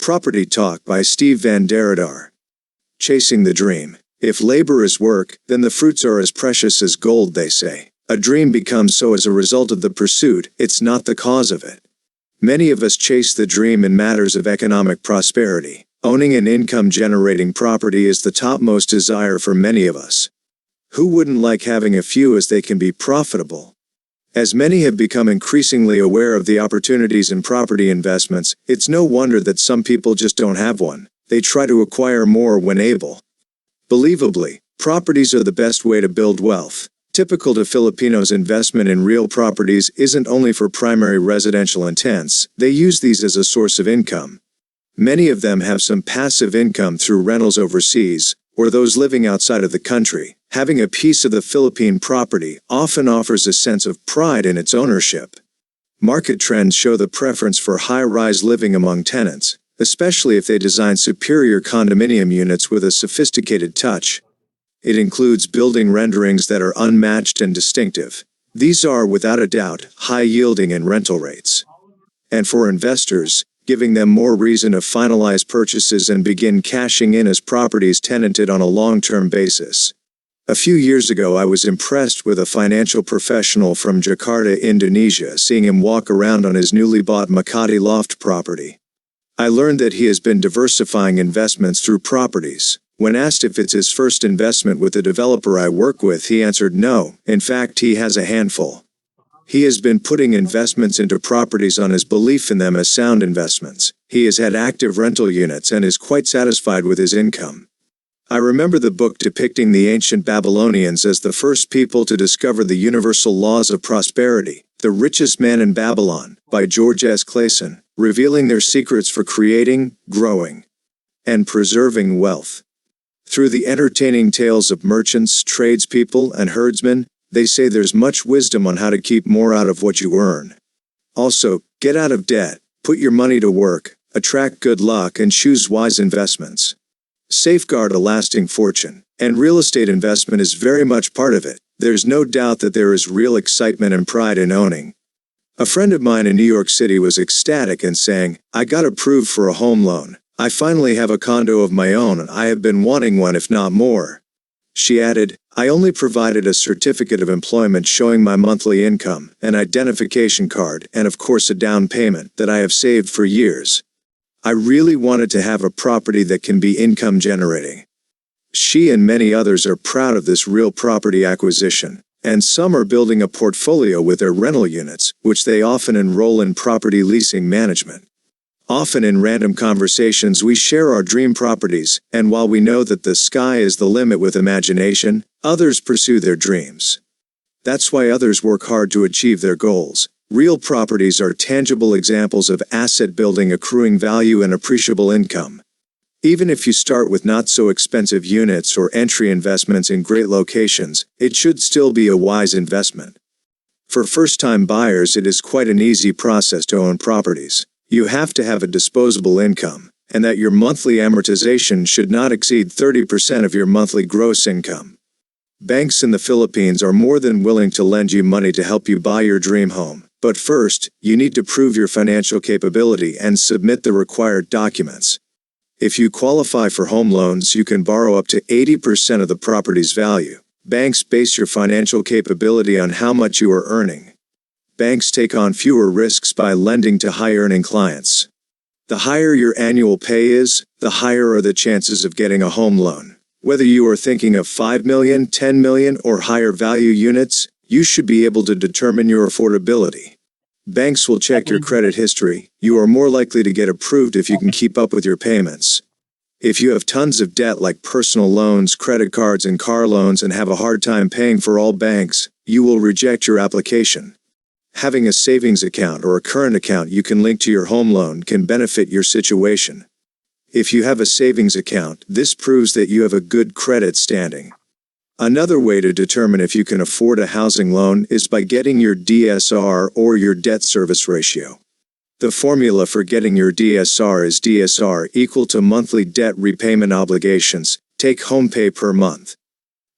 Property Talk by Steve Van Derodar. Chasing the dream. If labor is work, then the fruits are as precious as gold, they say. A dream becomes so as a result of the pursuit, it's not the cause of it. Many of us chase the dream in matters of economic prosperity. Owning an income-generating property is the topmost desire for many of us. Who wouldn't like having a few as they can be profitable? As many have become increasingly aware of the opportunities in property investments, it's no wonder that some people just don't have one. They try to acquire more when able. Believably, properties are the best way to build wealth. Typical to Filipinos, investment in real properties isn't only for primary residential intents, they use these as a source of income. Many of them have some passive income through rentals overseas, or those living outside of the country. Having a piece of the Philippine property often offers a sense of pride in its ownership. Market trends show the preference for high-rise living among tenants, especially if they design superior condominium units with a sophisticated touch. It includes building renderings that are unmatched and distinctive. These are, without a doubt, high-yielding in rental rates. And for investors, giving them more reason to finalize purchases and begin cashing in as properties tenanted on a long-term basis. A few years ago, I was impressed with a financial professional from Jakarta, Indonesia, seeing him walk around on his newly bought Makati loft property. I learned that he has been diversifying investments through properties. When asked if it's his first investment with the developer I work with, he answered no. In fact, he has a handful. He has been putting investments into properties on his belief in them as sound investments. He has had active rental units and is quite satisfied with his income. I remember the book depicting the ancient Babylonians as the first people to discover the universal laws of prosperity, The Richest Man in Babylon, by George S. Clason, revealing their secrets for creating, growing, and preserving wealth. Through the entertaining tales of merchants, tradespeople, and herdsmen, they say there's much wisdom on how to keep more out of what you earn. Also, get out of debt, put your money to work, attract good luck, and choose wise investments. Safeguard a lasting fortune, and real estate investment is very much part of it. There's no doubt that there is real excitement and pride in owning. A friend of mine in New York City was ecstatic and saying, "I got approved for a home loan. I finally have a condo of my own and I have been wanting one, if not more." She added, "I only provided a certificate of employment showing my monthly income, an identification card, and of course a down payment that I have saved for years. I really wanted to have a property that can be income generating." She and many others are proud of this real property acquisition, and some are building a portfolio with their rental units, which they often enroll in property leasing management. Often in random conversations we share our dream properties, and while we know that the sky is the limit with imagination, others pursue their dreams. That's why others work hard to achieve their goals. Real properties are tangible examples of asset building, accruing value and appreciable income. Even if you start with not so expensive units or entry investments in great locations, it should still be a wise investment. For first-time buyers, it is quite an easy process to own properties. You have to have a disposable income, and that your monthly amortization should not exceed 30% of your monthly gross income. Banks in the Philippines are more than willing to lend you money to help you buy your dream home. But first, you need to prove your financial capability and submit the required documents. If you qualify for home loans, you can borrow up to 80% of the property's value. Banks base your financial capability on how much you are earning. Banks take on fewer risks by lending to high-earning clients. The higher your annual pay is, the higher are the chances of getting a home loan. Whether you are thinking of 5 million, 10 million, or higher value units, you should be able to determine your affordability. Banks will check your credit history. You are more likely to get approved if you can keep up with your payments. If you have tons of debt like personal loans, credit cards, and car loans and have a hard time paying for all banks, you will reject your application. Having a savings account or a current account you can link to your home loan can benefit your situation. If you have a savings account, this proves that you have a good credit standing. Another way to determine if you can afford a housing loan is by getting your DSR, or your debt service ratio. The formula for getting your DSR is DSR equal to monthly debt repayment obligations, take home pay per month.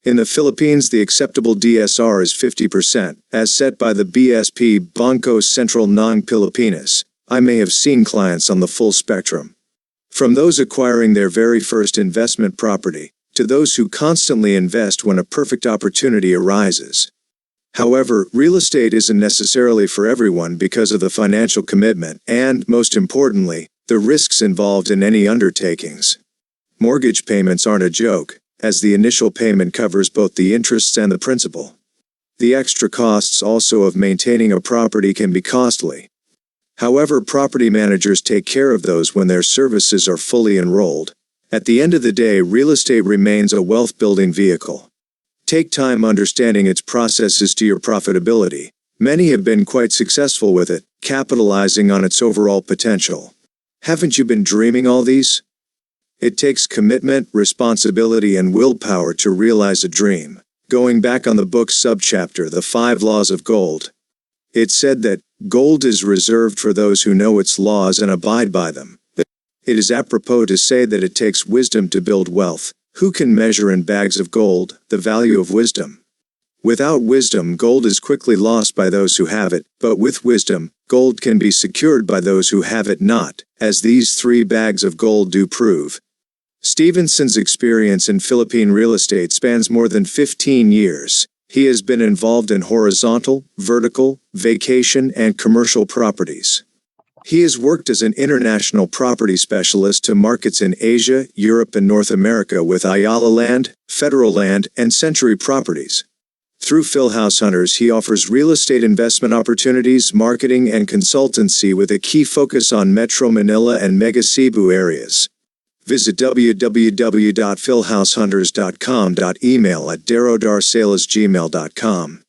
In the Philippines, the acceptable DSR is 50%, as set by the BSP, Bangko Sentral ng Pilipinas. I may have seen clients on the full spectrum. From those acquiring their very first investment property, to those who constantly invest when a perfect opportunity arises. However, real estate isn't necessarily for everyone because of the financial commitment and, most importantly, the risks involved in any undertakings. Mortgage payments aren't a joke, as the initial payment covers both the interests and the principal. The extra costs also of maintaining a property can be costly. However, property managers take care of those when their services are fully enrolled. At the end of the day, real estate remains a wealth-building vehicle. Take time understanding its processes to your profitability. Many have been quite successful with it, capitalizing on its overall potential. Haven't you been dreaming all these? It takes commitment, responsibility, and willpower to realize a dream. Going back on the book's subchapter, The 5 Laws of Gold, it said that gold is reserved for those who know its laws and abide by them. It is apropos to say that it takes wisdom to build wealth. Who can measure in bags of gold the value of wisdom? Without wisdom, gold is quickly lost by those who have it, but with wisdom, gold can be secured by those who have it not, as these 3 bags of gold do prove. Stevenson's experience in Philippine real estate spans more than 15 years. He has been involved in horizontal, vertical, vacation, and commercial properties. He has worked as an international property specialist to markets in Asia, Europe, and North America with Ayala Land, Federal Land, and Century Properties. Through Philhouse Hunters, he offers real estate investment opportunities, marketing, and consultancy with a key focus on Metro Manila and Mega Cebu areas. Visit www.philhousehunters.com. Email at derodarsales@gmail.com.